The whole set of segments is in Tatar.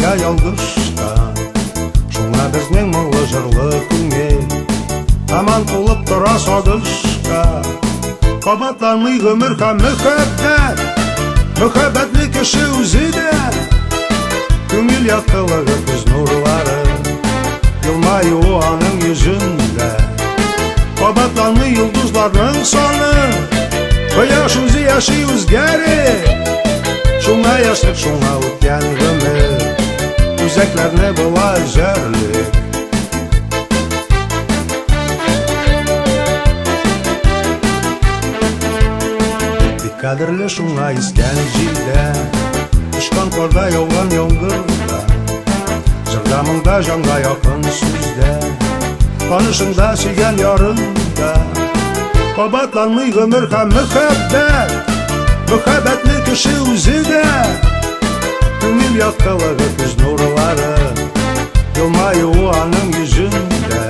Язга ялгышта, шуңа безнең моңлы җырлы күңел һаман тулып тора сагышка. Кабатланмый гомер һәм мөхәббәт, мөхәббәтле кеше үзе дә. Күңел яктылыгы күз нурлары, елмаюы аның йөзендә. Кабатланмый йолдызларның саны, кояш үзе яши үзгәреп. Шуңа яшьлек, шуңа үткән гомер, үзәкләрне болай җәрлек. Бик кадерле шуңа искән җилдә, очкан карда яуган яңгырда, җырда моңда җанга якын сүздә, танышыңда сөйгән ярыңда. Кабатланмый гомер һәм мөхәббәт, мөхәббәтле кеше үзе дә. Күңел яктылыгы күз нурлары, елмаюы аның йөзендә.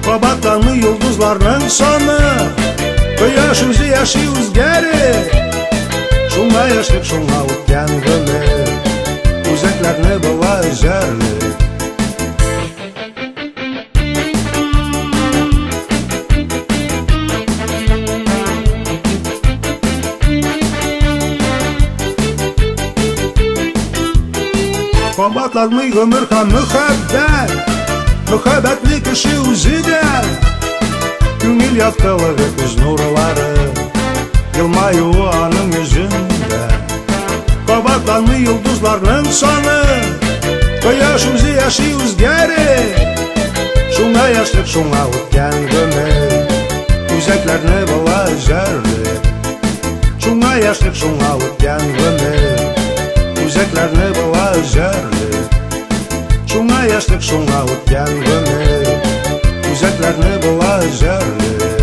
Кабатланмый йолдызларның саны, кояш үзе яши үзгәреп. Шуңа яшьлек, шуңа үткән гомер, үзәкләрне болай җәрлек. Кабатланмый гомер һәм мөхәббәт, мөхәббәтле кеше үзе дә. Күңел яктылыгы күз нурлары, елмаюы аның йөзендә. Кабатланмый йолдызларның саны, кояш үзе яши үзгәреп. Шуңа яшьлек, шуңа үткән гомер, үзәкләрне болай җәрлек. Шуңа яшьлек, шуңа үткән гомер, үзәкләрне болай җәрлек. Шуңа яшьлек, шуңа үткән гомер, үзәкләрне болай җәрлек.